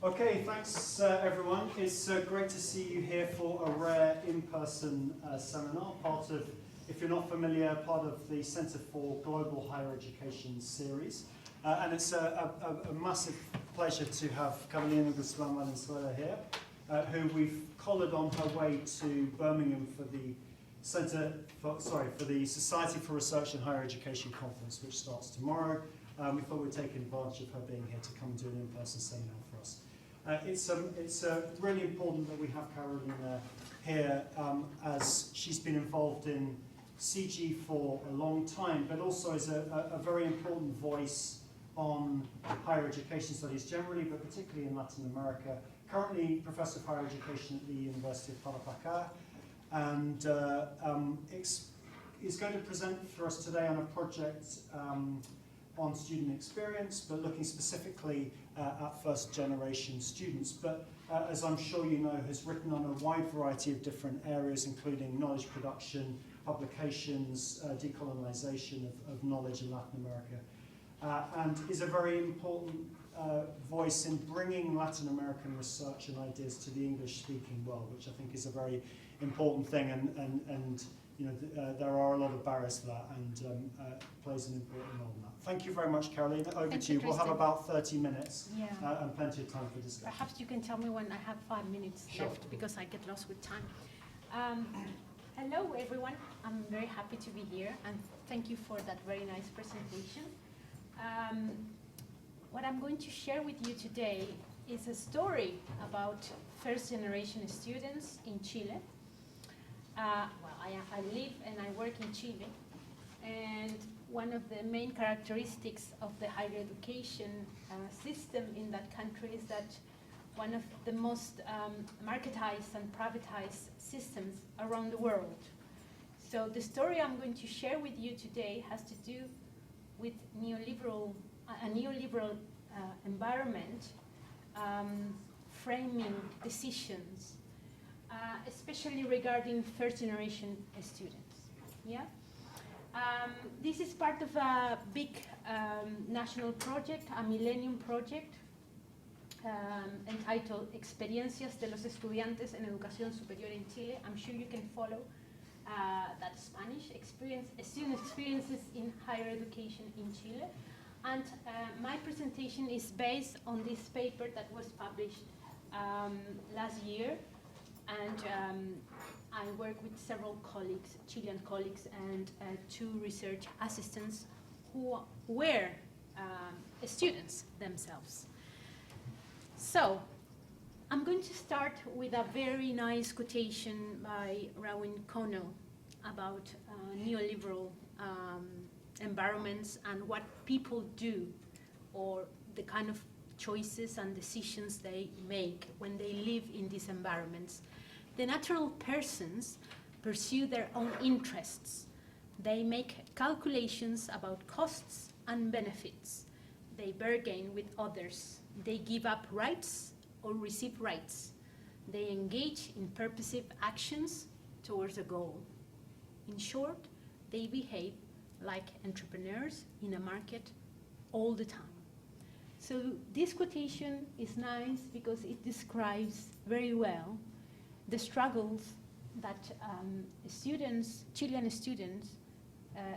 Okay, thanks everyone. It's great to see you here for a rare in-person seminar, part of, if you're not familiar, part of the Centre for Global Higher Education series. And it's a massive pleasure to have Carolina Guzmán-Valenzuela here, who we've collared on her way to Birmingham for the for the Society for Research in Higher Education conference, which starts tomorrow. We thought we'd take advantage of her being here to come and do an in-person seminar for us. It's really important that we have Carolina here as she's been involved in CG for a long time, but also as a very important voice on higher education studies generally, but particularly in Latin America. Currently Professor of Higher Education at the University of Tarapacá, and is going to present for us today on a project on student experience, but looking specifically at first generation students. But as I'm sure you know, has written on a wide variety of different areas, including knowledge production, publications, decolonization of knowledge in Latin America, and is a very important voice in bringing Latin American research and ideas to the English-speaking world, which I think is a very important thing, and you know, there are a lot of barriers to that, and plays an important role in that. Thank you very much, Carolina. Over to you. We'll have about 30 minutes and plenty of time for discussion. Perhaps you can tell me when I have 5 minutes left, because I get lost with time. Hello, everyone. I'm very happy to be here, and thank you for that very nice presentation. What I'm going to share with you today is a story about first-generation students in Chile. I live and I work in Chile, and one of the main characteristics of the higher education system in that country is that one of the most marketized and privatized systems around the world. So the story I'm going to share with you today has to do with a neoliberal environment framing decisions, especially regarding first-generation students. Yeah, this is part of a big national project, a millennium project, entitled Experiencias de los Estudiantes en Educación Superior en Chile. I'm sure you can follow that Spanish student experiences in higher education in Chile. And my presentation is based on this paper that was published last year, and I work with several colleagues, Chilean colleagues, and 2 research assistants who were students themselves. So I'm going to start with a very nice quotation by Raoul Kono about neoliberal environments and what people do, or the kind of choices and decisions they make when they live in these environments. The natural persons pursue their own interests. They make calculations about costs and benefits. They bargain with others. They give up rights or receive rights. They engage in purposive actions towards a goal. In short, they behave like entrepreneurs in a market all the time. So this quotation is nice because it describes very well the struggles that Chilean students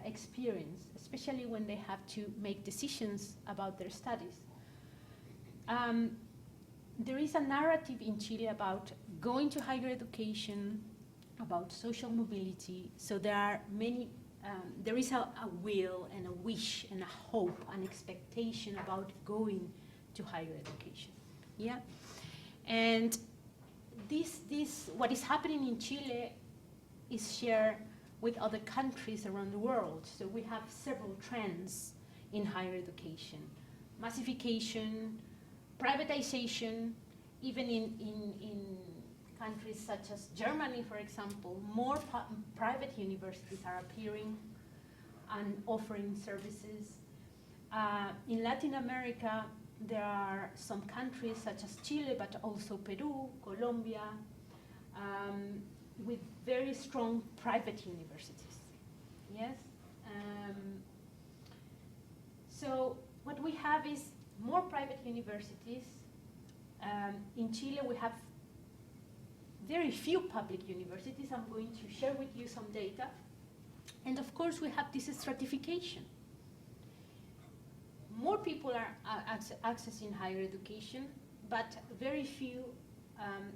experience, especially when they have to make decisions about their studies. There is a narrative in Chile about going to higher education, about social mobility, so there are many there is a will and a wish and a hope, an expectation about going to higher education. Yeah, and this what is happening in Chile is shared with other countries around the world. So we have several trends in higher education: massification, privatization, even in countries such as Germany, for example, more private universities are appearing and offering services. In Latin America, there are some countries such as Chile, but also Peru, Colombia, with very strong private universities. Yes? So what we have is more private universities, In Chile, we have very few public universities. I'm going to share with you some data. And of course, we have this stratification. More people are accessing higher education, but very few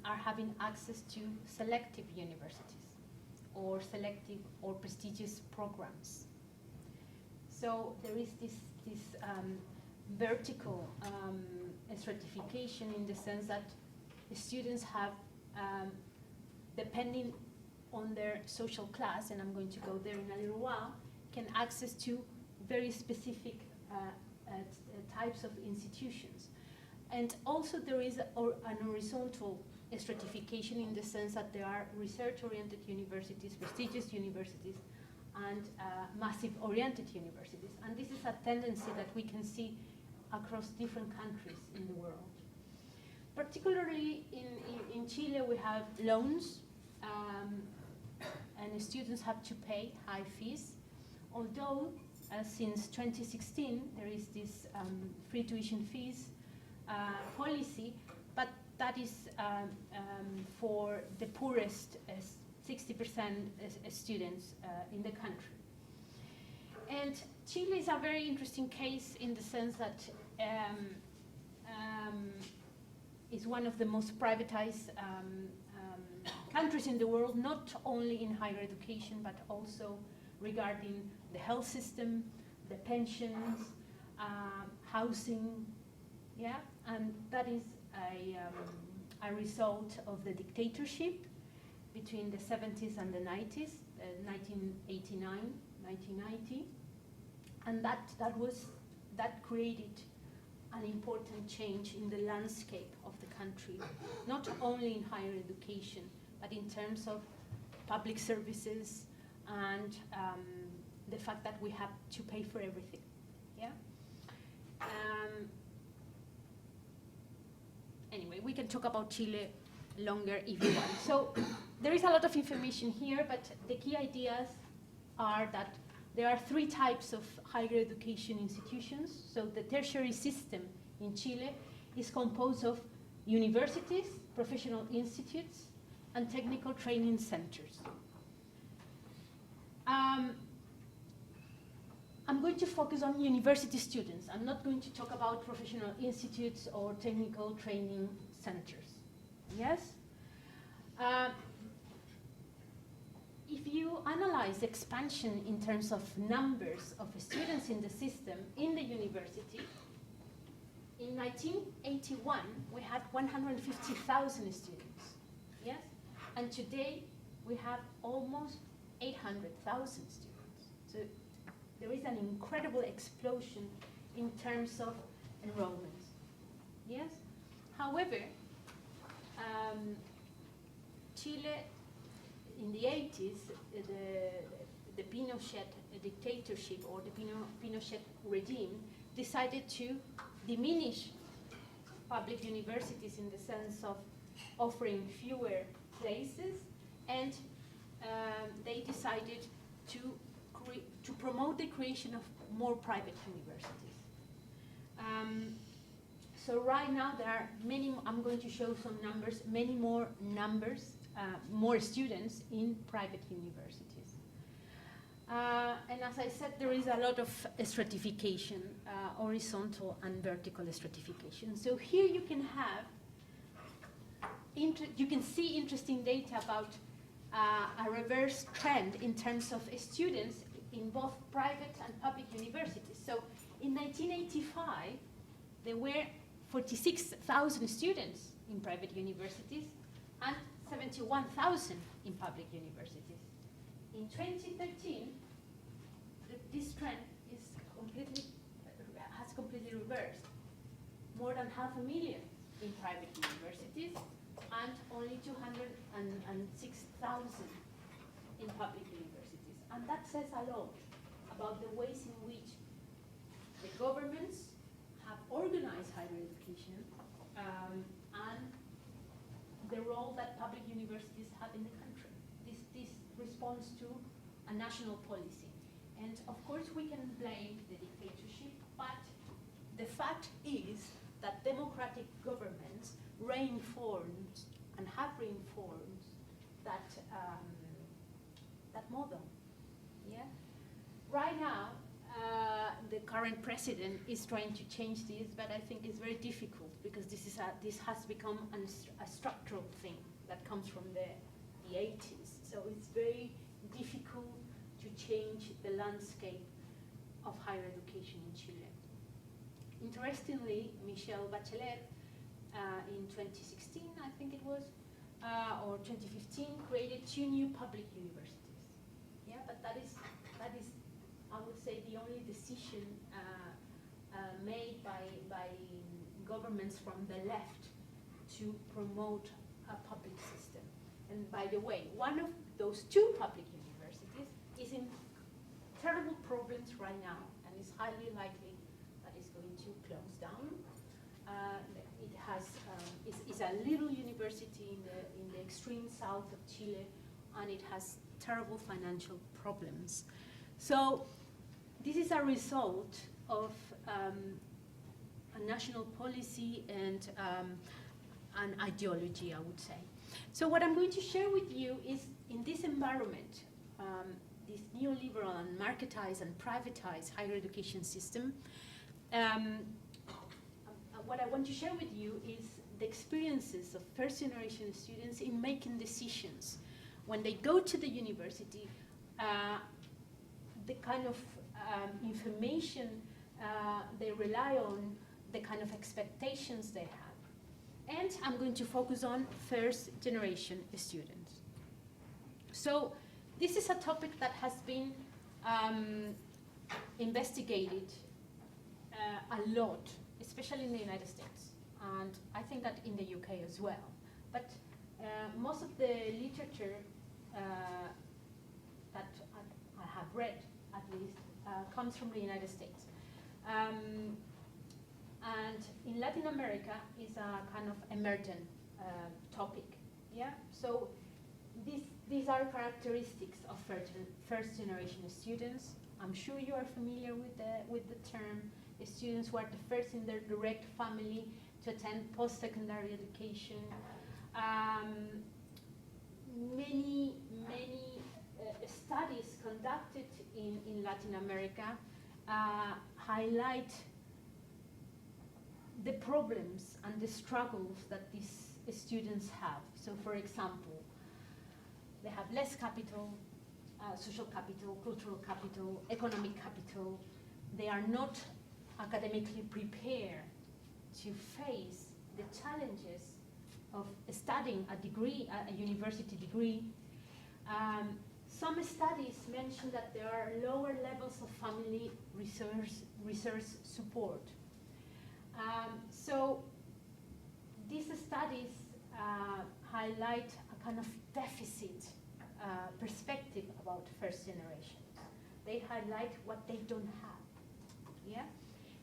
are having access to selective universities or selective or prestigious programs. So there is this vertical stratification in the sense that the students have, depending on their social class, and I'm going to go there in a little while, can access to very specific types of institutions. And also there is an horizontal stratification in the sense that there are research-oriented universities, prestigious universities, and massive-oriented universities. And this is a tendency that we can see across different countries in the world. Particularly in Chile, we have loans, and students have to pay high fees, although since 2016 there is this free tuition fees policy, but that is for the poorest 60% students in the country. And Chile is a very interesting case in the sense that is one of the most privatized countries in the world, not only in higher education, but also regarding the health system, the pensions, housing, yeah? And that is a result of the dictatorship between the 70s and the 90s, 1989, 1990. And that created an important change in the landscape of the country, not only in higher education, but in terms of public services and the fact that we have to pay for everything. Yeah. Anyway, we can talk about Chile longer if you want. So there is a lot of information here, but the key ideas are that there are three types of higher education institutions. So the tertiary system in Chile is composed of universities, professional institutes, and technical training centers. I'm going to focus on university students. I'm not going to talk about professional institutes or technical training centers. Yes? If you analyze expansion in terms of numbers of students in the system in the university, in 1981, we had 150,000 students, yes? And today, we have almost 800,000 students. So there is an incredible explosion in terms of enrollment, yes? However, Chile, in the 80s, the Pinochet dictatorship or the Pinochet regime decided to diminish public universities in the sense of offering fewer places, and they decided to promote the creation of more private universities. So right now there are many, I'm going to show some numbers, many more numbers, more students in private universities. And as I said, there is a lot of stratification, horizontal and vertical stratification. So here you can have, you can see interesting data about a reverse trend in terms of students in both private and public universities. So in 1985, there were 46,000 students in private universities and 71,000 in public universities. In 2013, this trend has completely reversed. More than 500,000 in private universities and only 206,000 in public universities. And that says a lot about the ways in which the governments have organized higher education and the role that public universities have in the country. This responds to a national policy. And of course we can blame the dictatorship, but the fact is that democratic governments reinformed and have reinformed that, that model. Yeah? Right now, the current president is trying to change this, but I think it's very difficult because this has become a structural thing that comes from the 80s. So it's very difficult to change the landscape of higher education in Chile. Interestingly, Michelle Bachelet, in 2016, I think it was, or 2015, created 2 new public universities. Yeah, but that is, I would say, the only decision made by governments from the left to promote a public system. And by the way, one of those 2 public universities is in terrible problems right now, and it's highly likely that it's going to close down. It has, it's a little university in the extreme south of Chile, and it has terrible financial problems. So this is a result of a national policy and an ideology, I would say. So what I'm going to share with you is, in this environment, this neoliberal and marketized and privatized higher education system, what I want to share with you is the experiences of first-generation students in making decisions. When they go to the university, the kind of information they rely on, the kind of expectations they have. And I'm going to focus on first-generation students. So this is a topic that has been investigated a lot, especially in the United States, and I think that in the UK as well. But most of the literature that I have read, at least, comes from the United States. And in Latin America is a kind of emergent topic. Yeah. So these are characteristics of first-generation students. I'm sure you are familiar with the term. The students who are the first in their direct family to attend post-secondary education. Many studies conducted in Latin America highlight the problems and the struggles that these students have. So, for example, they have less capital, social capital, cultural capital, economic capital. They are not academically prepared to face the challenges of studying a degree, a university degree. Some studies mention that there are lower levels of family resource support. So these studies highlight a kind of deficit perspective about first generations. They highlight what they don't have. Yeah.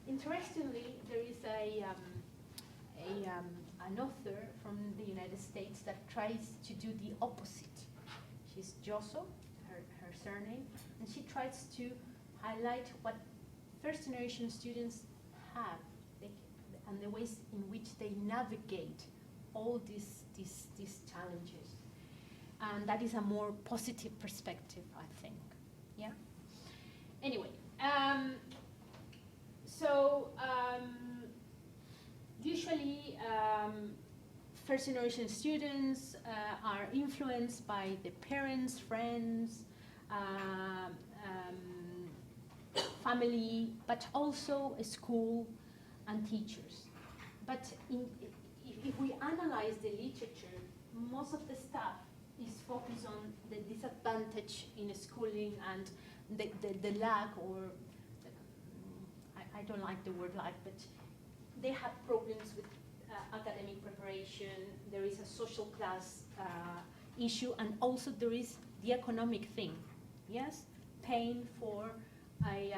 Interestingly, there is an author from the United States that tries to do the opposite. She's Josso, her surname, and she tries to highlight what first generation students have and the ways in which they navigate all these challenges. And that is a more positive perspective, I think. Yeah. Anyway, usually first generation students are influenced by the parents, friends, family, but also school and teachers. But if we analyze the literature, most of the stuff is focused on the disadvantage in schooling and the lack, or I don't like the word lack, but they have problems with academic preparation. There is a social class issue, and also there is the economic thing. Yes, paying for a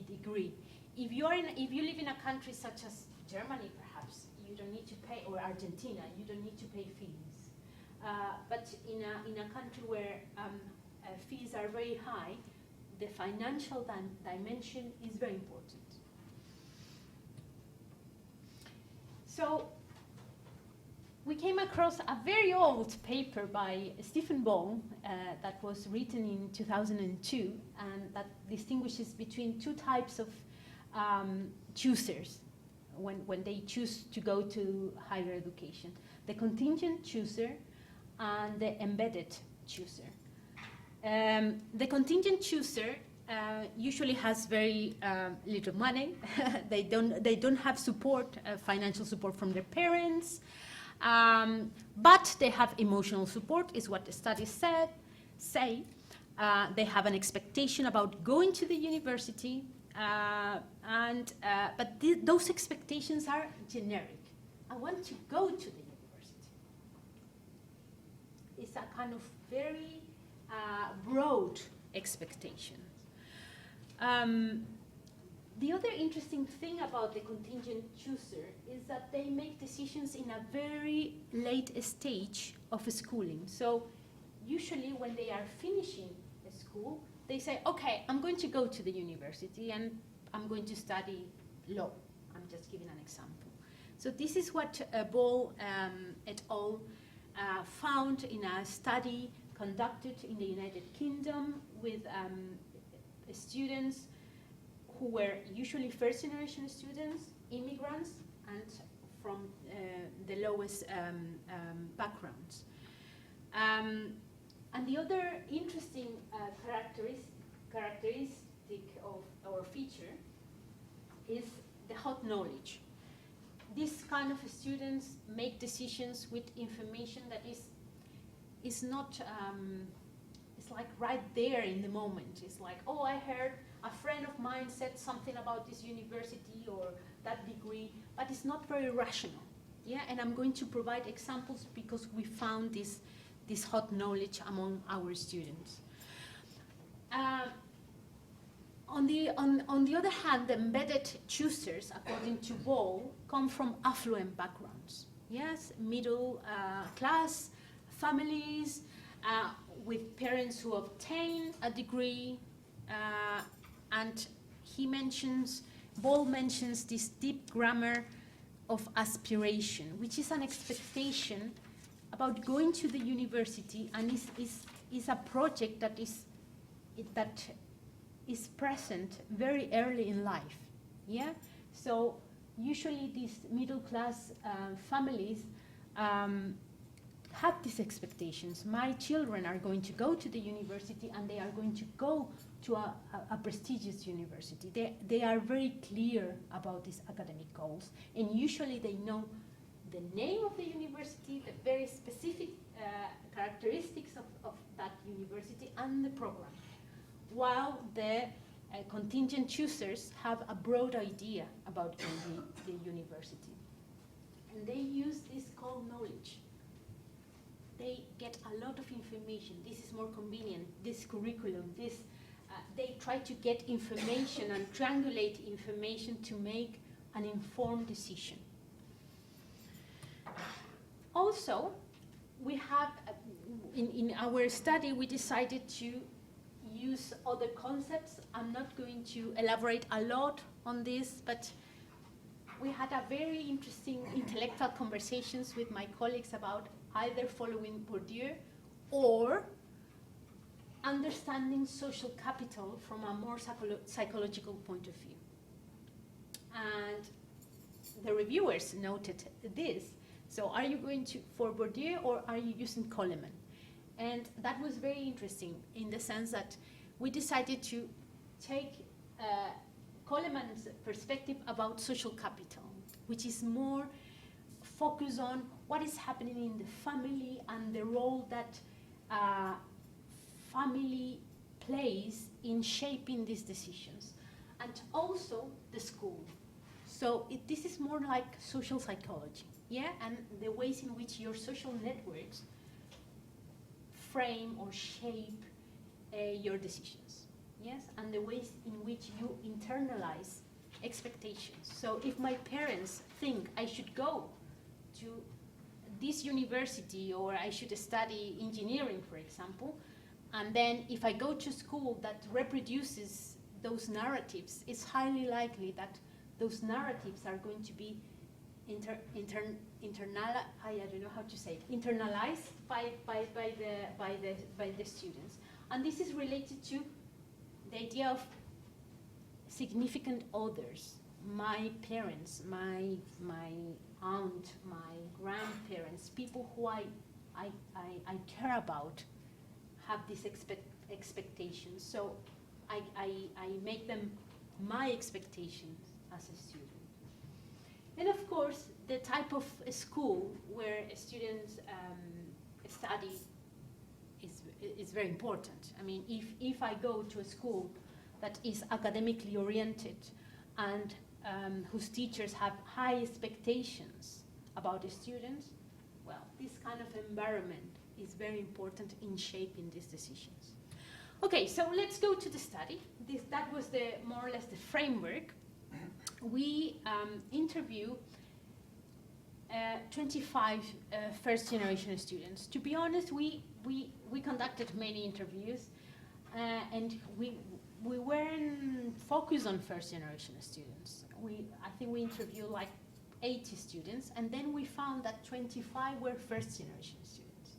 degree. If you live in a country such as Germany, perhaps you don't need to pay, or Argentina, you don't need to pay fees. But in a country where fees are very high, the financial dimension is very important. So we came across a very old paper by Stephen Ball that was written in 2002, and that distinguishes between two types of choosers when they choose to go to higher education: the contingent chooser and the embedded chooser. The contingent chooser usually has very little money. They don't have support, financial support from their parents, but they have emotional support, is what the studies say. They have an expectation about going to the university, but those expectations are generic. I want to go to the university. It's a kind of very broad expectation. The other interesting thing about the contingent chooser is that they make decisions in a very late stage of schooling. So usually when they are finishing school, they say, okay, I'm going to go to the university and I'm going to study law. I'm just giving an example. So this is what Ball et al. Found in a study conducted in the United Kingdom with students who were usually first-generation students, immigrants, and from the lowest backgrounds. And the other interesting characteristic of our feature is the hot knowledge. These kind of students make decisions with information that is not, it's like right there in the moment. It's like, oh, I heard a friend of mine said something about this university or that degree, but it's not very rational. Yeah, and I'm going to provide examples because we found this hot knowledge among our students. On the other hand, the embedded choosers, according to Ball, come from affluent backgrounds. Yes, middle class families with parents who obtain a degree, and Ball mentions this deep grammar of aspiration, which is an expectation about going to the university, and is a project that is present very early in life. Yeah, so usually these middle class families have these expectations. My children are going to go to the university, and they are going to go to a prestigious university. They are very clear about these academic goals, and usually they know the name of the university, the very specific characteristics of that university and the program, while the contingent choosers have a broad idea about the university. And they use this cold knowledge. They get a lot of information. This is more convenient, this curriculum, they try to get information and triangulate information to make an informed decision. Also, we have, in our study, we decided to use other concepts. I'm not going to elaborate a lot on this, but we had a very interesting intellectual conversations with my colleagues about either following Bourdieu or understanding social capital from a more psychological point of view. And the reviewers noted this. So are you going for Bourdieu or are you using Coleman? And that was very interesting in the sense that we decided to take Coleman's perspective about social capital, which is more focused on what is happening in the family and the role that family plays in shaping these decisions, and also the school. So this is more like social psychology, yeah, and the ways in which your social networks frame or shape your decisions, yes, and the ways in which you internalize expectations. So if my parents think I should go to this university or I should study engineering, for example, and then if I go to school that reproduces those narratives, it's highly likely that those narratives are going to be I don't know how to say it, internalized by the students. And this is related to the idea of significant others, my parents, my aunt, my grandparents, people who I care about have these expectations. So I make them my expectations as a student. And of course, the type of school where students study is very important. I mean, if I go to a school that is academically oriented and whose teachers have high expectations about the students, well, this kind of environment is very important in shaping these decisions. Okay, so let's go to the study. That was more or less the framework. We interview 25 first-generation students. To be honest, we conducted many interviews, and we weren't focused on first-generation students. I think we interviewed like 80 students, and then we found that 25 were first-generation students.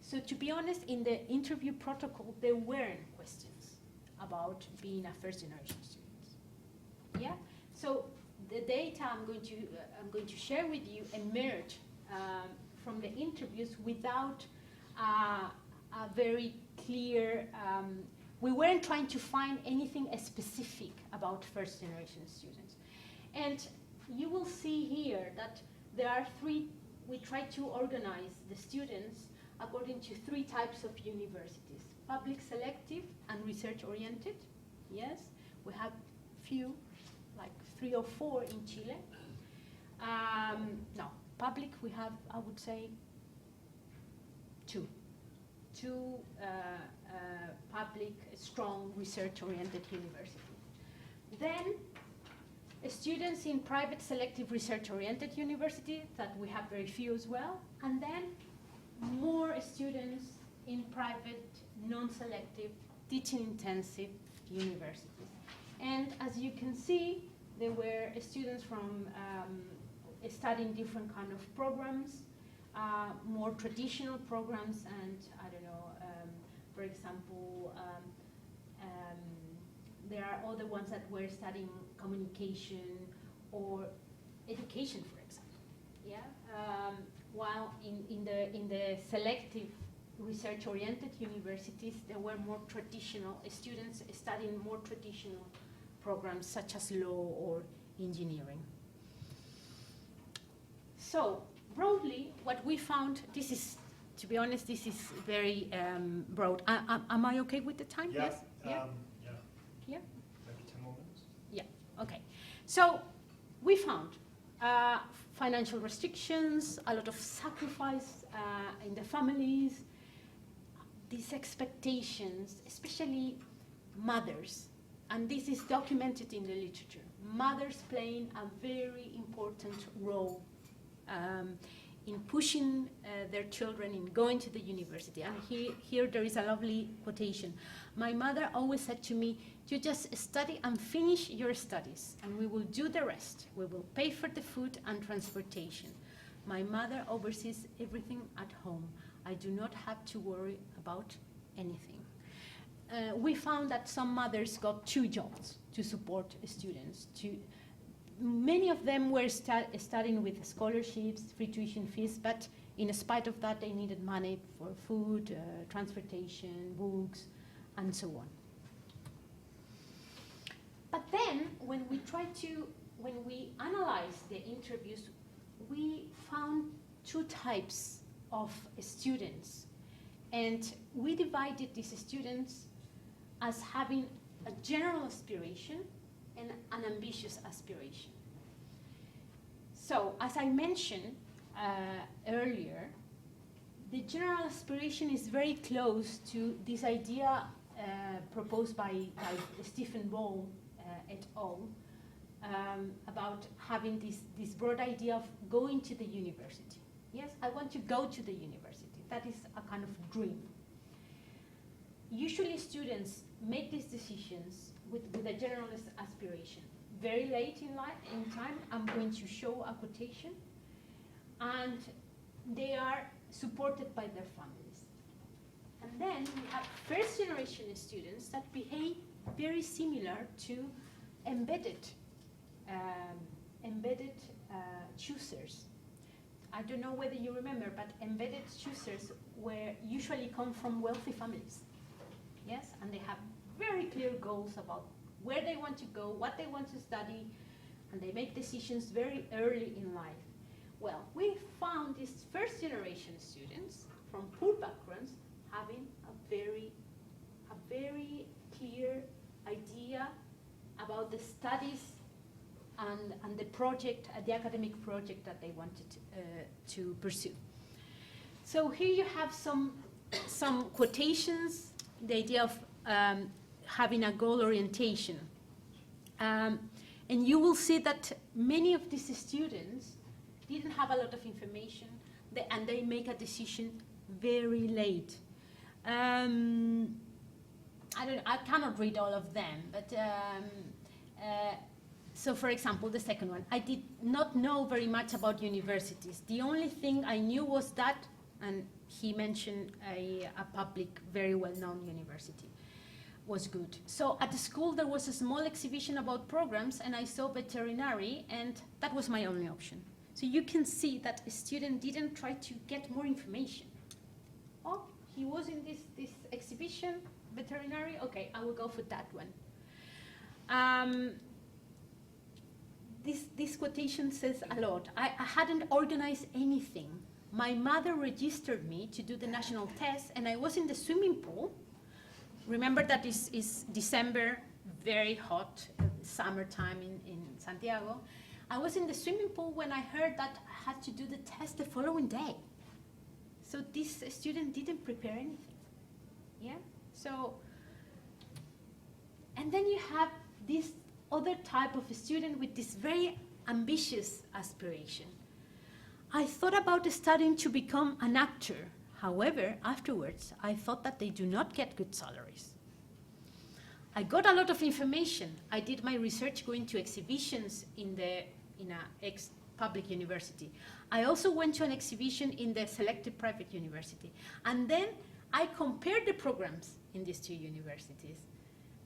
So to be honest, in the interview protocol, there weren't questions about being a first-generation student. Yeah. So the data I'm going to share with you emerged from the interviews without a very clear. We weren't trying to find anything specific about first-generation students, and you will see here that there are three. We try to organize the students according to three types of universities: public, selective, and research-oriented. Yes, we have few, like 3 or 4 in Chile. No, public we have, I would say, 2 public, strong, research-oriented universities. Then students in private, selective, research-oriented universities, that we have very few as well, and then more students in private, non-selective, teaching-intensive universities. And as you can see, there were students from studying different kind of programs, more traditional programs, and I don't know, for example, there are other ones that were studying communication or education, for example. Yeah. While in the selective research-oriented universities, there were more traditional students studying more traditional programs such as law or engineering. So broadly, what we found, this is, to be honest, this is very broad. Am I okay with the time? Yeah. Yes? Yeah. Yeah? Maybe 10 more minutes. Yeah, okay. So we found financial restrictions, a lot of sacrifice in the families, these expectations, especially mothers, and this is documented in the literature. Mothers playing a very important role in pushing their children in going to the university. And here there is a lovely quotation. My mother always said to me, you just study and finish your studies, and we will do the rest. We will pay for the food and transportation. My mother oversees everything at home. I do not have to worry about anything. We found that some mothers got 2 jobs to support students. Many of them were studying with scholarships, free tuition fees, but in spite of that, they needed money for food, transportation, books, and so on. But then, when we analyzed the interviews, we found 2 types of students. And we divided these students as having a general aspiration and an ambitious aspiration. So, as I mentioned earlier, the general aspiration is very close to this idea proposed by Stephen Ball et al. About having this broad idea of going to the university. Yes, I want to go to the university. That is a kind of dream. Usually students make these decisions with a generalist aspiration. very late in time, I'm going to show a quotation, and they are supported by their families. And then we have first generation students that behave very similar to embedded choosers. I don't know whether you remember, but embedded choosers usually come from wealthy families. Yes, and they have very clear goals about where they want to go, what they want to study, and they make decisions very early in life. Well, we found these first generation students from poor backgrounds having a very clear idea about the studies and the project, the academic project that they wanted to pursue. So here you have some quotations, the idea of having a goal orientation. And you will see that many of these students didn't have a lot of information, and they make a decision very late. I cannot read all of them, but so for example, the second one, I did not know very much about universities. The only thing I knew was that, and he mentioned a public, very well-known university, was good. So at the school there was a small exhibition about programs, and I saw veterinary, and that was my only option. So you can see that a student didn't try to get more information. Oh, he was in this exhibition, veterinary, okay, I will go for that one. This quotation says a lot. I hadn't organized anything. My mother registered me to do the national test, and I was in the swimming pool. Remember that is December, very hot, summertime in Santiago. I was in the swimming pool when I heard that I had to do the test the following day. So this student didn't prepare anything. Yeah? So, and then you have this other type of student with this very ambitious aspiration. I thought about studying to become an actor. However, afterwards, I thought that they do not get good salaries. I got a lot of information. I did my research going to exhibitions in a public university. I also went to an exhibition in the selected private university. And then I compared the programs in these two universities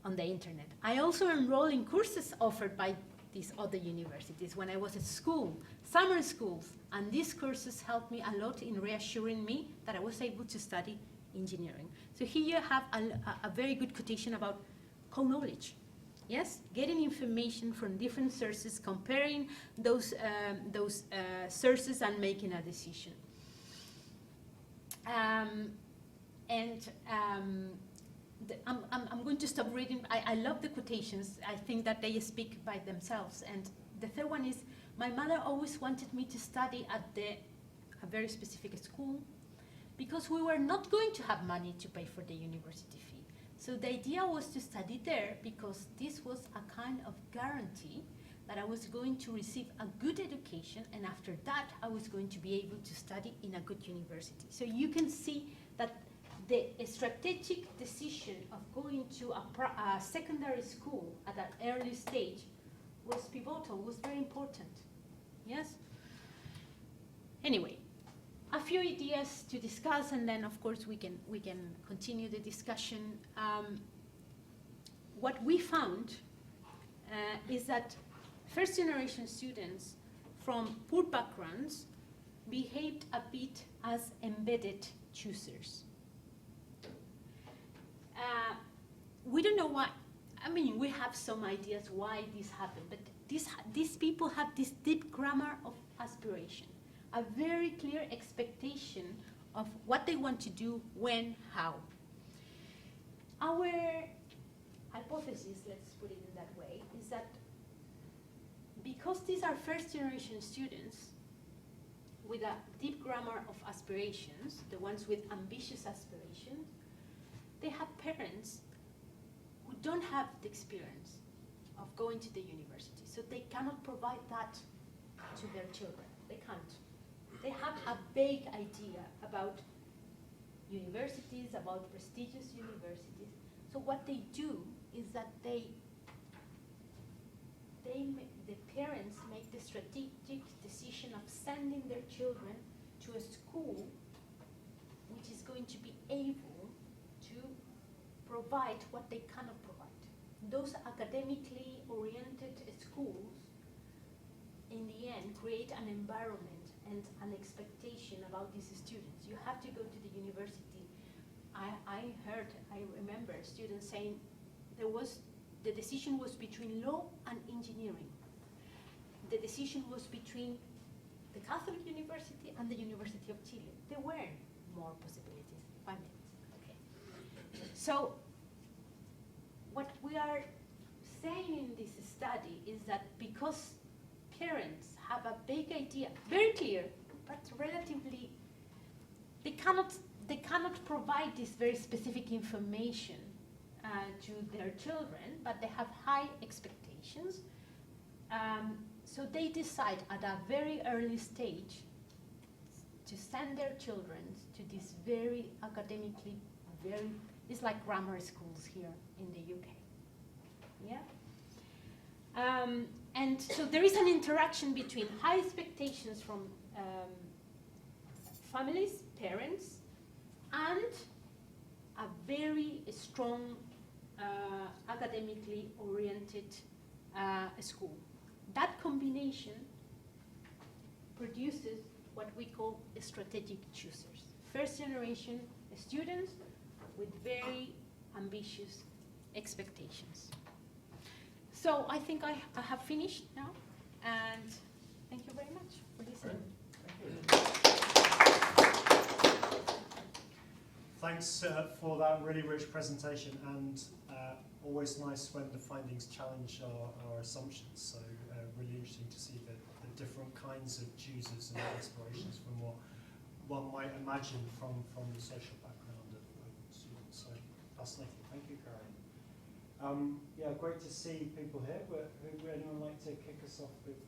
on the internet. I also enrolled in courses offered by these other universities when I was at school, summer schools, and these courses helped me a lot in reassuring me that I was able to study engineering. So here you have a very good quotation about co-knowledge. Yes, getting information from different sources, comparing those sources and making a decision. I'm going to stop reading. I love the quotations. I think that they speak by themselves. And the third one is, my mother always wanted me to study at a very specific school because we were not going to have money to pay for the university fee. So the idea was to study there because this was a kind of guarantee that I was going to receive a good education, and after that I was going to be able to study in a good university. So you can see that the strategic decision of going to a secondary school at an early stage was pivotal, was very important. Yes? Anyway, a few ideas to discuss, and then of course we can continue the discussion. What we found is that first generation students from poor backgrounds behaved a bit as embedded choosers. We don't know why. I mean, we have some ideas why this happened, but these people have this deep grammar of aspiration, a very clear expectation of what they want to do, when, how. Our hypothesis, let's put it in that way, is that because these are first generation students with a deep grammar of aspirations, the ones with ambitious aspirations, they have parents who don't have the experience of going to the university, so they cannot provide that to their children. They can't. They have a vague idea about universities, about prestigious universities. So what they do is that they the parents make the strategic decision of sending their children to a school which is going to be able to provide what they cannot provide. Those academically oriented schools, in the end, create an environment and an expectation about these students. You have to go to the university. I remember students saying the decision was between law and engineering. The decision was between the Catholic University and the University of Chile. There were more possibilities. 5 minutes, okay. So, what we are saying in this study is that because parents have a big idea, very clear, but relatively, they cannot provide this very specific information to their children, but they have high expectations. So they decide at a very early stage to send their children to this very academically it's like grammar schools here in the UK. Yeah? And so there is an interaction between high expectations from families, parents, and a very strong academically oriented school. That combination produces what we call strategic choosers. First generation students with very ambitious expectations. So I think I have finished now, and thank you very much for listening. Thanks for that really rich presentation, and always nice when the findings challenge our assumptions. So really interesting to see the different kinds of choosers and aspirations from what one might imagine from the social background of students. So fascinating. Thank you, Caroline. Yeah, great to see people here. Would anyone like to kick us off with?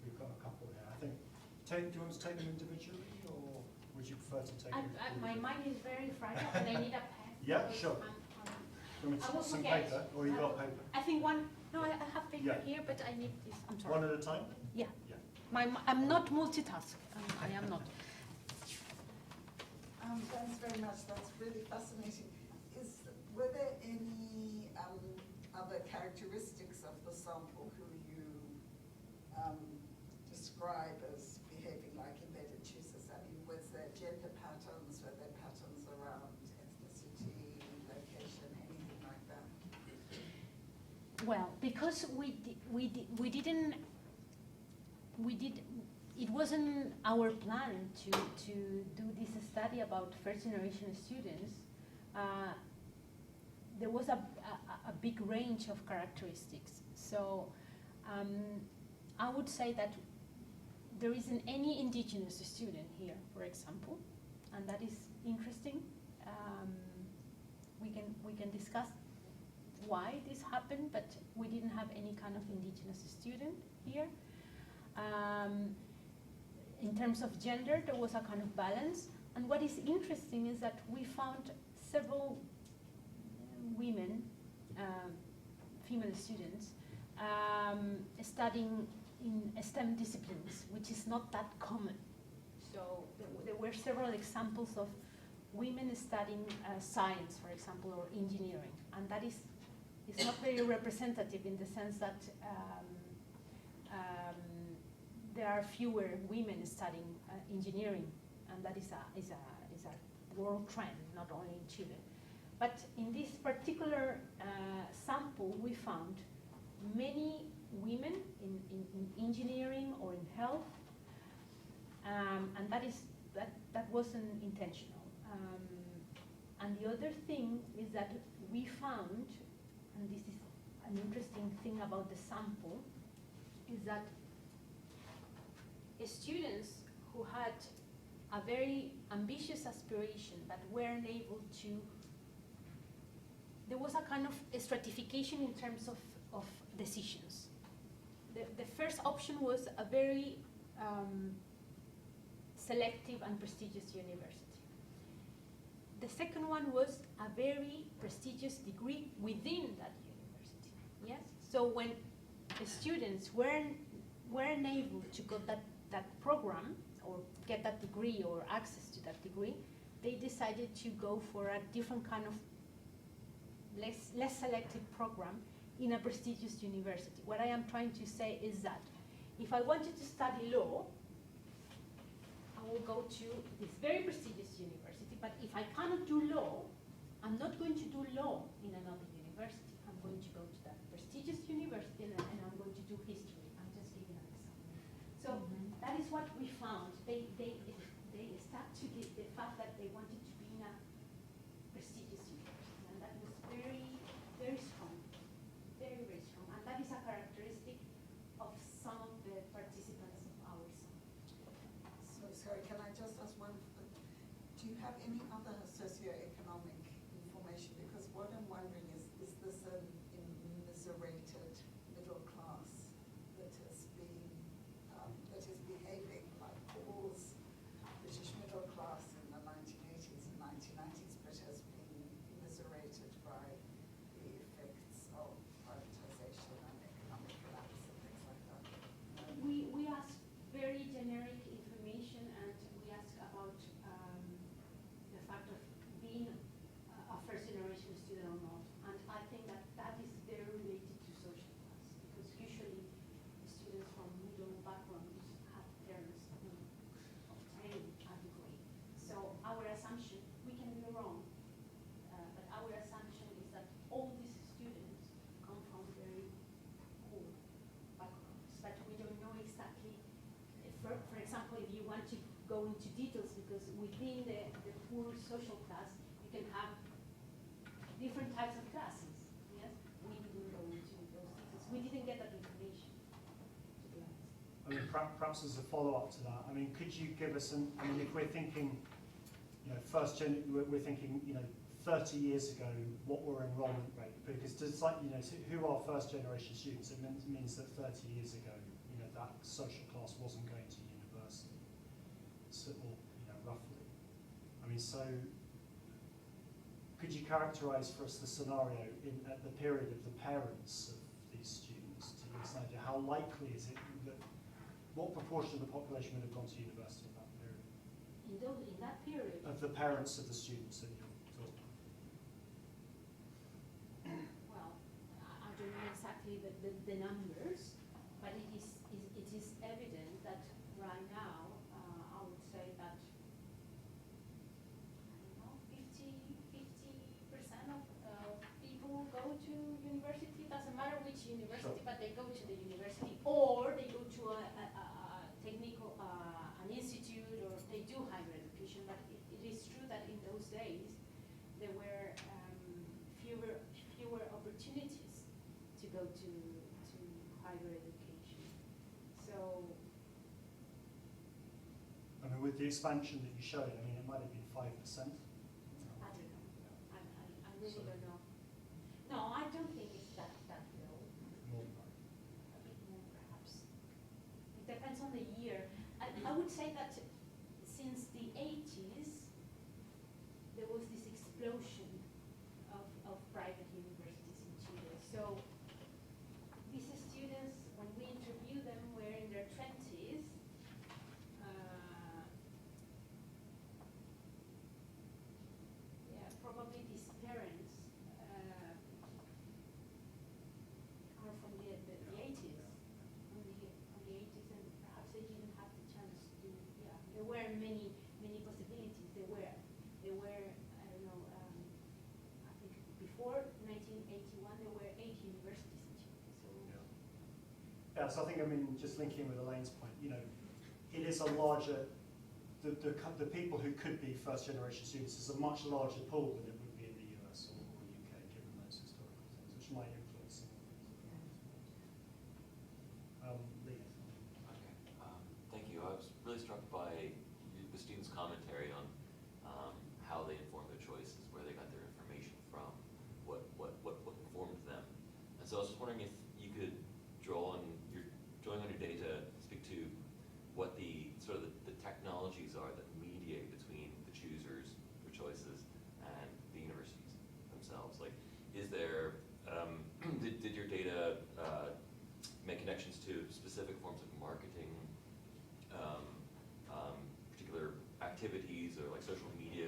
We've got a couple here. I think. Do you want to take them individually, or would you prefer to take them? My mind is very fragile, and I need a pen. Yeah, sure. I will some forget. paper, or you got paper? I think one. No, I have paper here, but I need this. I'm sorry. One at a time. Yeah. Yeah. I'm not multitask. I am not. Thanks very much. That's really fascinating. Were there any other characteristics of the sample who you describe as behaving like embedded choosers? I mean, was there gender patterns? Were there patterns around ethnicity, location, anything like that? Well, because it wasn't our plan to do this study about first generation students. There was a big range of characteristics. So I would say that there isn't any indigenous student here, for example, and that is interesting. We can discuss why this happened, but we didn't have any kind of indigenous student here. In terms of gender, there was a kind of balance. And what is interesting is that we found several women, female students, studying in STEM disciplines, which is not that common. So there were several examples of women studying science, for example, or engineering. And that is not very representative in the sense that there are fewer women studying engineering, and that is a world trend, not only in Chile. But in this particular sample, we found many women in engineering or in health, and that wasn't intentional. And the other thing is that we found, and this is an interesting thing about the sample, is that students who had a very ambitious aspiration but weren't able to, there was a kind of a stratification in terms of decisions. The first option was a very selective and prestigious university. The second one was a very prestigious degree within that university. Yes? So when the students weren't able to go that program or get that degree or access to that degree, they decided to go for a different kind of less selective program in a prestigious university. What I am trying to say is that if I wanted to study law, I will go to this very prestigious university, but if I cannot do law, I'm not going to do law in another university. I'm going to go to that prestigious university and I'm going to do history. I'm just giving an example. So that is what we found. They stuck to the fact that they wanted to be in a prestigious university, and that was very, very strong, very, very strong. And that is a characteristic of some of the participants of our summit. So, sorry, can I just ask one? Do you have any other socio-economic information? Because what I'm wondering is this an immiserated middle class that has been, that is behaving like Paul's British middle class in the 1980s and 1990s, but has been immiserated by the effects of privatization and economic collapse and things like that? We ask very generic information, and we ask about the fact of being a first-generation student or not. And I think that is very related to social class, because usually students from middle backgrounds have parents who obtain a degree. So our assumption, we can be wrong, but our assumption is that all these students come from very poor backgrounds, but we don't know exactly. For example, if you want to go into details, because within the poor social class, you can have different types of classes. Yes, we didn't go into those details. We didn't get that information, to be honest. I mean, perhaps as a follow-up to that, I mean, could you give us an, I mean, if we're thinking, we're thinking, 30 years ago, what were enrollment rate? Because just like, who are first-generation students? It means that 30 years ago, that social class wasn't going to university, so, or, roughly. I mean, so could you characterize for us the scenario at the period of the parents of these students to give us an idea? How likely is it that, what proportion of the population would have gone to university in that period? In that period? Of the parents of the students that you're talking about. Well, I don't know exactly the numbers, but it is evident that right now, I would say that, I don't know, 50% of people go to university. Doesn't matter which university, Sure. but they go to the university, or they go to a technical, an institute, or they do higher education. But it is true that in those days, there were fewer opportunities to go to higher education. So, I mean, with the expansion that you showed, I mean, it might have been 5%. I don't know. I really So- don't know. No, I don't think it's that low. More than that. A bit more, perhaps. It depends on the year. I would say that since the 80s, there was this explosion of private universities in Chile. So these students, when we interviewed them, were in their 20s. Probably these parents are from the 80s, from the 80s, and perhaps they didn't have the chance to. Yeah, there were many possibilities. There were I don't know. I think before 1981 there were 8 universities in Chile. So. Yeah, so I think, I mean, just linking with Elaine's point, it is a larger, the people who could be first-generation students is a much larger pool than it would be in the US or UK, given those historical things, which might influence some of things. Lee. Okay, thank you. I was really struck by the students' commentary on how they informed their choices, where they got their information from, what informed them. And so I was just wondering if you could drawing on your data, speak to what the sort of the technologies are that mediate between the choosers, their choices, and the universities themselves. Like, is there did your data activities or like social media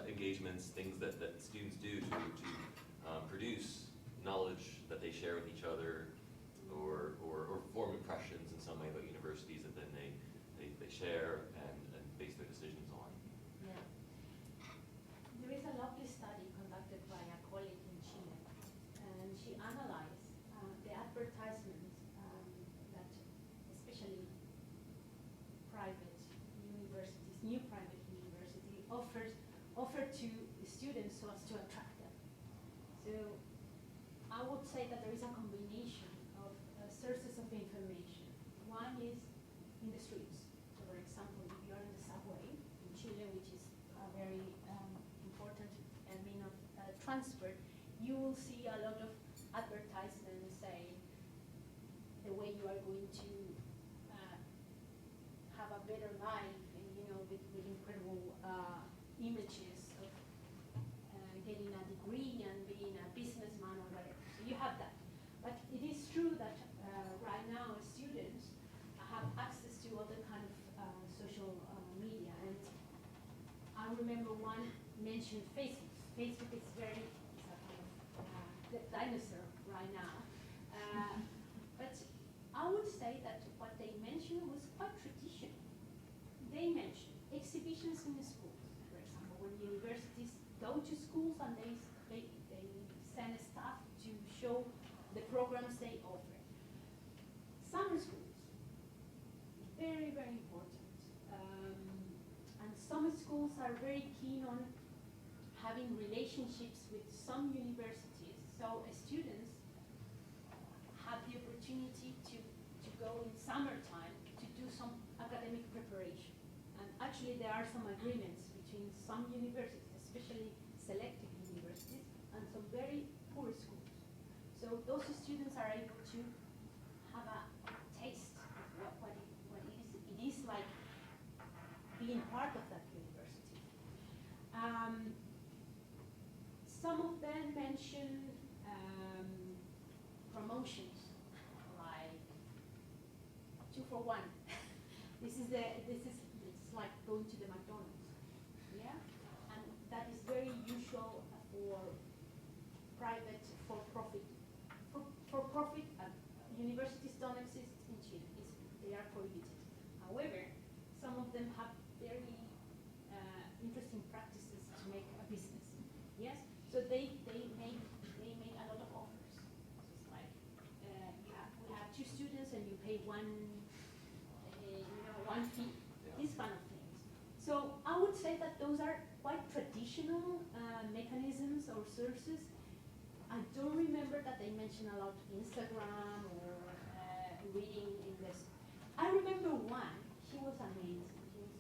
engagements, things that students do to produce knowledge that they share with each other, or form impressions in some way about universities that then they share and base their decisions on. Yeah. There is a lovely study conducted by a colleague in Chile, and she analyzed the advertisements that especially private universities, new private university offer to students so as to attract them. So I would say that there is a combination of sources of information. One is in the streets. So for example, if you are in the subway in Chile, which is a very important mean of transport, you will see a lot of advertisements saying the way you are going to have a better life, and with incredible images of getting a degree and being a businessman or whatever. So you have that. But it is true that right now students have access to other kind of social media. And I remember one mentioned Facebook. Facebook is a kind of the dinosaur right now. But I would say that what they mentioned was quite traditional. They mentioned exhibitions in the schools, for example, when universities go to schools and they send staff to show the programs they offer. Summer schools, very, very important. And some schools are very keen on having relationships with some universities. So students have the opportunity to go in summertime to do some academic preparation. And actually there are some agreements between some universities, especially selective universities, and some very poor schools. So those students are able to have a taste of what it is like being part of that university. Some of them mention promotions like 2 for 1. It's like going to the McDonald's, yeah, and that is very usual for private, for-profit. For-profit universities don't exist in Chile. They are prohibited. However, some of them have very interesting practices to make a business. Yes, so they make a lot of offers. So it's like we have 2 students and you pay one fee. These kind of things. So I would say that those are quite traditional mechanisms or sources. I don't remember that they mention a lot Instagram or reading in this. I remember one. She was amazing. She's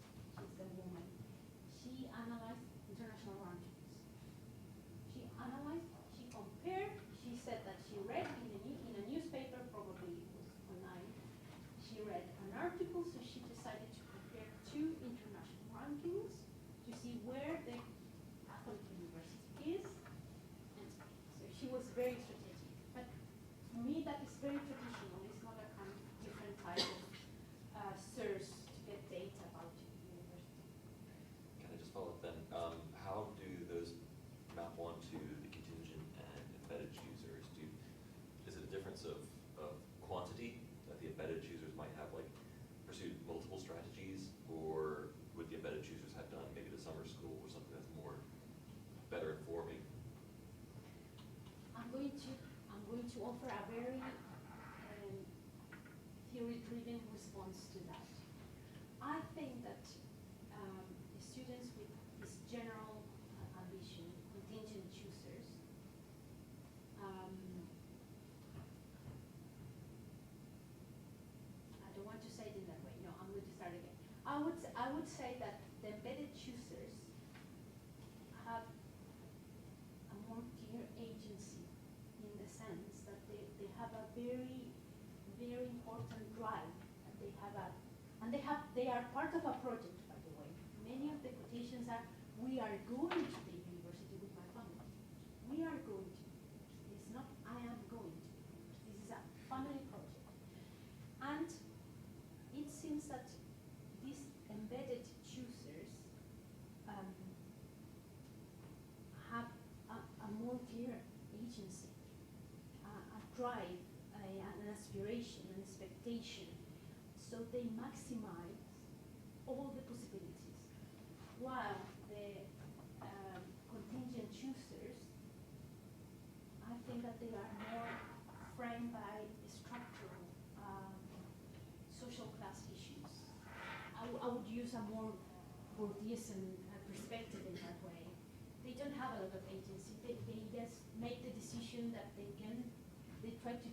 a woman. She analyzed international rankings. She analyzed. She compared. She said that she read in a newspaper, probably it was online. She read an article, so she decided to compare 2 international rankings to see where the Catholic University is. And so she was very strategic. But for me, that is very traditional. It's not a kind of different type of source to get data about the university. Can I just follow up then? How do those map onto the contingent and embedded choosers? Is it a difference of quantity that the embedded choosers might have, like pursued multiple strategies, or would the embedded choosers have done maybe the summer school or something that's more better informing? I'm going to offer a very theory-driven response to that. I think that students with this general ambition, contingent choosers, I don't want to say it in that way. No, I'm going to start again. I would say that the embedded choosers have a more clear agency, in the sense that they have a very, very important drive, and they are part of a project, by the way. Many of the quotations are, we are going to the university with my family. We are going to the university. It's not, I am going to the university. This is a family project. And it seems that these so they maximize all the possibilities, while the contingent choosers, I think that they are more framed by structural social class issues. I would use a more Bourdieuian perspective in that way. They don't have a lot of agency. They just make the decision that they can. They try to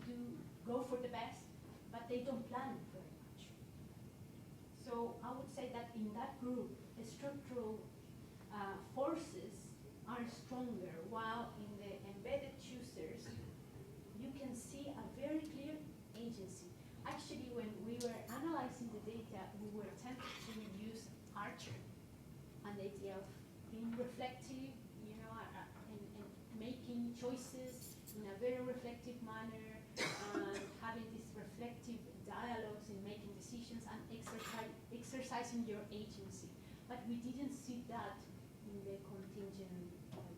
go for the best, but they don't plan very much. So I would say that in that group, the structural forces are stronger, while in the embedded choosers, you can see a very clear agency. Actually, when we were analyzing the data, we were tempted to use Archer, and the idea of being reflective, you know, and making choices in a very reflective manner, and having these reflective dialogues in making decisions and exercising your agency. But we didn't see that in the contingent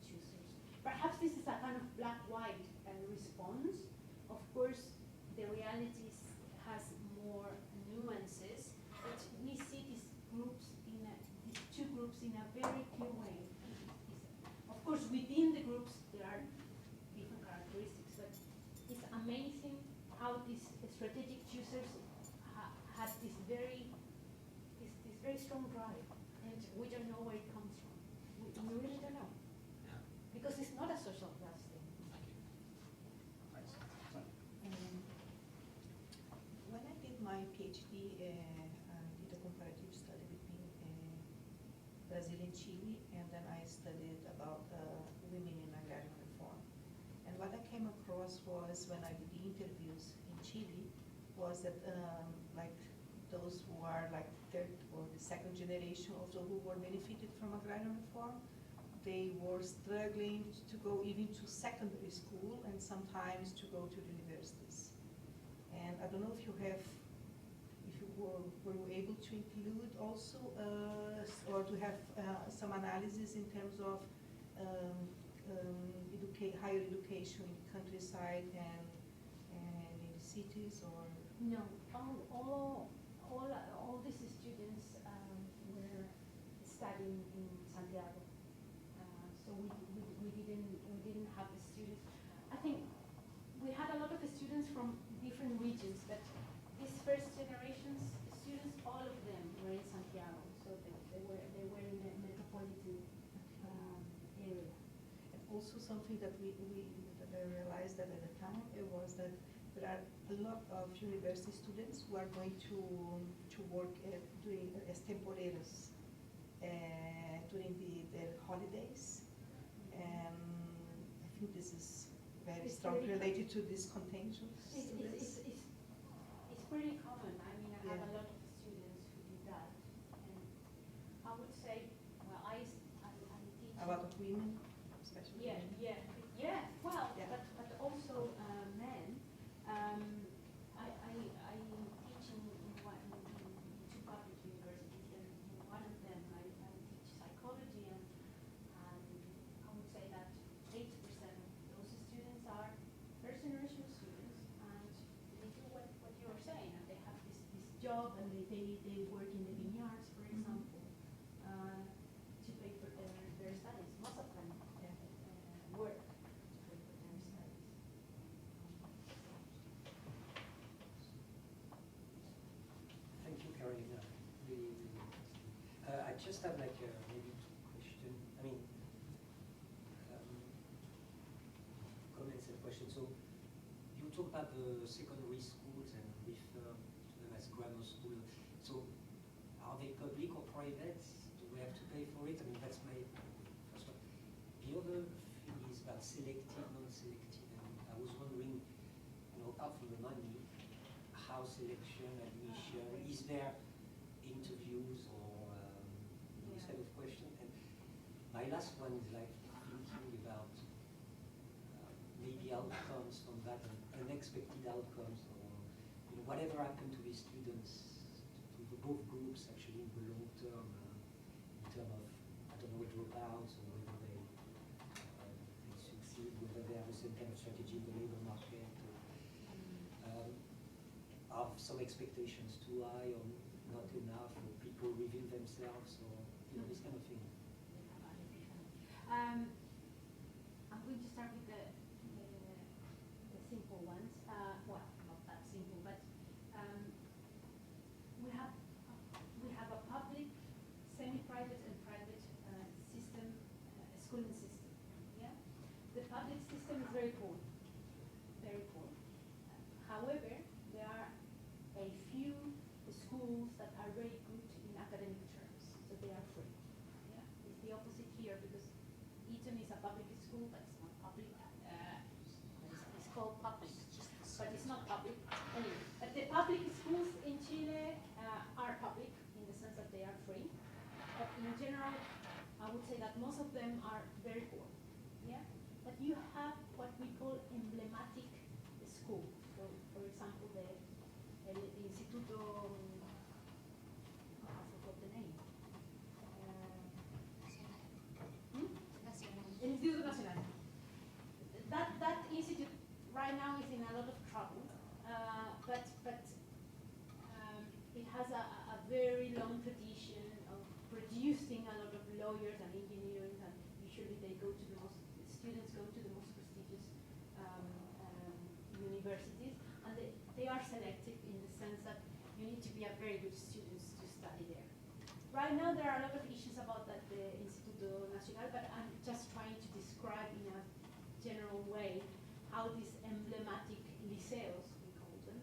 choosers. Perhaps this is a kind of black-white response. Of course, the reality has more nuances, but we see these groups these two groups in a very clear way. Of course, within the groups there are different characteristics, but it's amazing how these strategic choosers have this very strong drive, and we don't know where it comes from. We really don't know, Yeah. because it's not a social class thing. Thank you. When I did my PhD, I did a comparative study between Brazil and Chile, and then I studied about women in agrarian reform. And what I came across was, when I did the interviews in Chile, was that like those who are like third or the second generation also who were benefited from agrarian reform, they were struggling to go even to secondary school and sometimes to go to the universities. And I don't know if you were able to include also or to have some analysis in terms of higher education in the countryside and in the cities, or? No, all these students were studying in Santiago, so we didn't have the students. I think we had a lot of students from different regions, but these first generations students, all of them were in Santiago, so they were in the metropolitan area. And also something that that I realized that at the time, it was that there are a lot of university students who are going to work doing as temporeras during their holidays. And I think this is very strongly related to these contingent students. It's pretty common. I mean, I have a lot of students who do that, and I would say, well, I teach A lot of women, especially women. Yeah. Well, Yeah. but also men. I teach in two public universities, and in one of them I teach psychology, and I would say that 80% of those students are first generation students, and they do what you were saying, and they have this job, and they work in the vineyards, for example, to pay for their studies. Most of them work to pay for their studies. Thank you, Carolina. Really, really interesting. I just have like maybe two questions. I mean, comments and questions. So you talk about the secondary schools and refer to them as grammar school. So are they public or private? Do we have to pay for it? I mean, that's my first one. The other thing is about selective, non-selective. And I was wondering, apart from the money, how selection, admission, is there interviews or this kind of question? And my last one is like thinking about maybe outcomes from that, and unexpected outcomes, or whatever happened to the students, to both groups actually in the long term, in terms of, I don't know, dropouts, or whether they succeed, whether they have a certain kind of strategy in the labor market. have some expectations too high or not enough, or people reveal themselves, or this kind of thing. I'm going to start with the simple ones. Well, not that simple, but we have a public, semi-private, and private system, schooling system. Yeah, the public system is very poor, very poor. However, there are a few schools that are very good in academic terms, so they are free. Yeah, it's the opposite here because Eton is a public school, but it's not public. It's called public, but it's not public. Anyway, but the public schools in Chile are public in the sense that they are free. But in general, I would say that most of them are very poor. Yeah, but you have what we call emblematic schools. So, for example, the Instituto, I forgot the name. El Instituto Nacional. That institute right now is in a lot of trouble, but it has a very long tradition of producing a lot of lawyers and engineers, and usually they go to the most, students go to the most prestigious universities, and they are selective in the sense that you need to be a very good student to study there. Right now there are a lot of issues about that, the Instituto Nacional, but I'm just trying to describe in a general way how these emblematic liceos, we call them,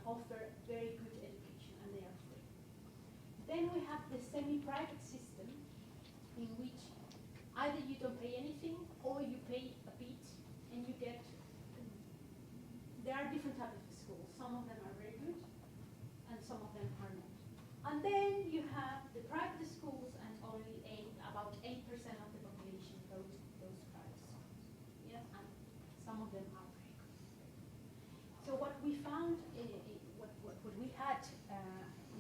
offer very good education, and they are free. Then we have the semi-private system, in which either you don't pay anything or you pay a bit, and you get, there are different types of schools. Some of them are very good, and some of them are not. And then you have the private schools, and only about 8% of the population go to those private schools. Yes, and some of them are very good. So what we found, what we had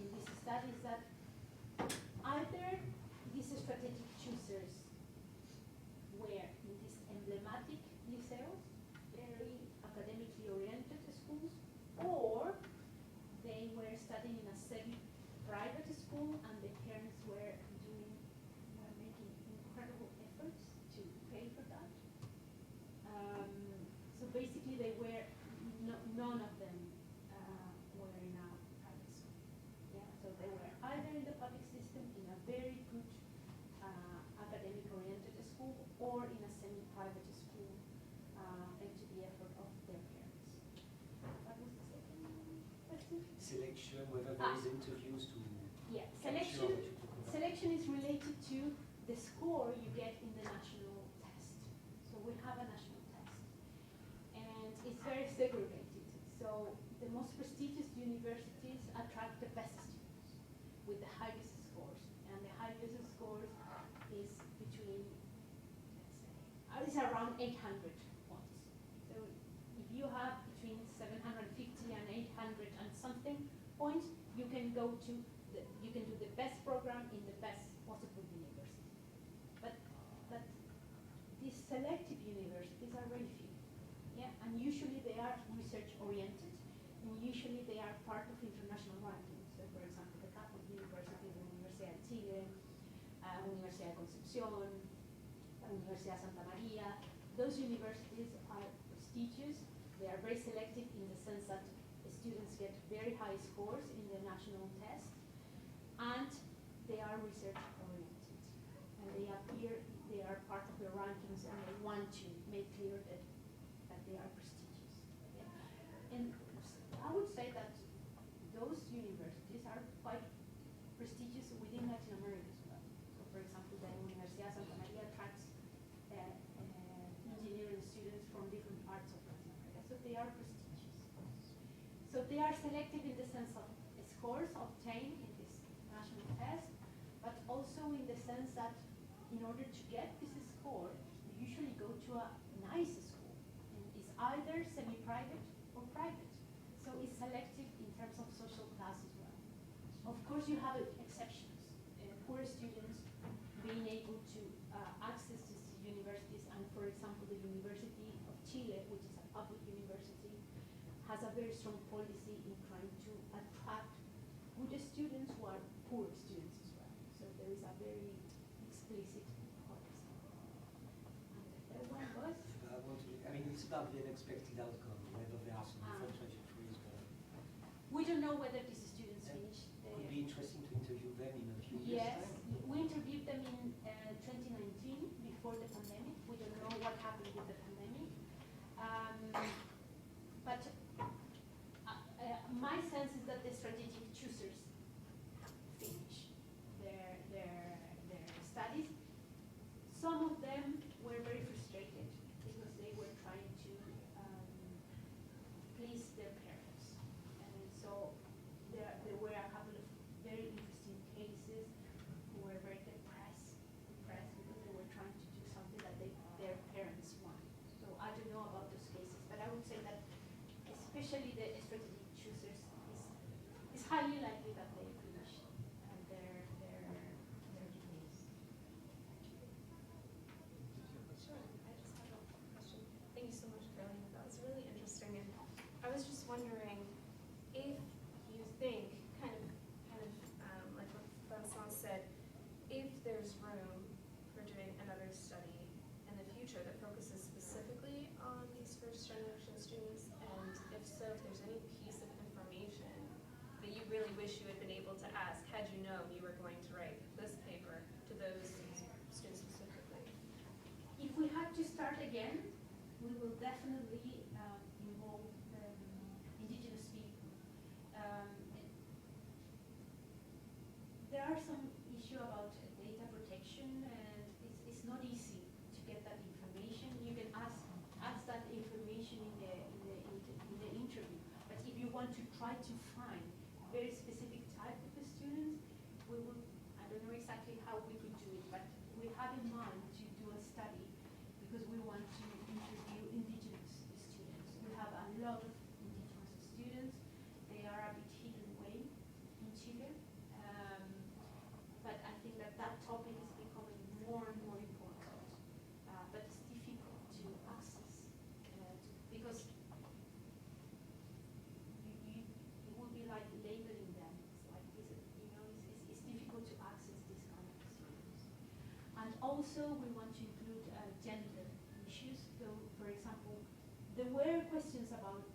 in this study is that either these strategic choosers were in these emblematic liceos, very academically oriented schools, or they were studying in a semi-private school, and the parents were making incredible efforts to pay for that. So basically, they were none of them were in a private school. Yeah, so they were either in the public system in a very good academic-oriented school, or in a semi-private school, thanks to the effort of their parents. What was the second question? Selection, whether there is interviews to Yeah, capture what you talk about. selection is related to the score you get in the national test. So we have a national test, and it's very segregated. So the most prestigious universities attract the best students with the highest scores, and the highest scores is between, let's say, it's around 800 points. So if you have between 750 and 800 and something points, you can go to you can do the best program in the best possible university. But these selective universities are very few. Yeah, and usually they are research oriented, and usually they are part of international rankings. So for example, the Catholic University, the Universidad de Chile, Universidad de Concepción, Universidad Santa Maria, those universities are prestigious. They are very selective in the sense that the students get very high scores in the national test, and they are research oriented. And they are part of the rankings, and they want to make clear that they are prestigious. Okay? And I would say that those universities are quite prestigious within Latin America as well. So for example, the Universidad Santa Maria attracts engineering students from different parts of Latin America. So they are prestigious. So they are selective in the sense of scores obtained in this national test, but also in the sense that in order to get this score, you usually go to a nice school, and it's either semi-private or private. So it's selective in terms of social class as well. Of course, you have exceptions. Poor students being able to access these universities, and for example, the University of Chile, which is a public university, has a very strong policy in trying about the unexpected outcome, whether there are some different trajectories? We don't know whether these students It finish. would be interesting to interview them in a few years' Yes, time. we interviewed them in 2019 before the pandemic. We don't know what happened with the pandemic. But my sense is that the strategic choosers finish their studies. Some of them were very frustrated because they were trying to please their parents. And so there were a couple of very interesting cases who were very depressed because they were trying to do something that their parents want. So I don't know about those cases, but I would say that especially the strategic choosers is highly likely that they finish their degrees. Sure, I just have a question. Thank you so much, Carolina. That was really interesting. And I was just wondering if you think, kind of like what Vincent said, if there's room for doing another study in the future that focuses specifically on these first generation students, and if so, if there's any piece of information that you really wish you had been able to ask had you known you were going to write this paper to those students specifically. If we had to start again, we will definitely involve indigenous people. There are some issue about data protection, and it's not easy to get that information. You can ask that information in the interview, but if you want to try to find very specific type of students, we will. I don't know exactly how we could do it, but we have in mind to do a study because we want to interview indigenous students. We have a lot of indigenous students. They are a bit hidden away in Chile. But I think that topic is becoming more and more important. But it's difficult to access because it would be like labeling them. It's like, it's difficult to access this kind of students. And also we want to include gender issues. So, for example, there were questions about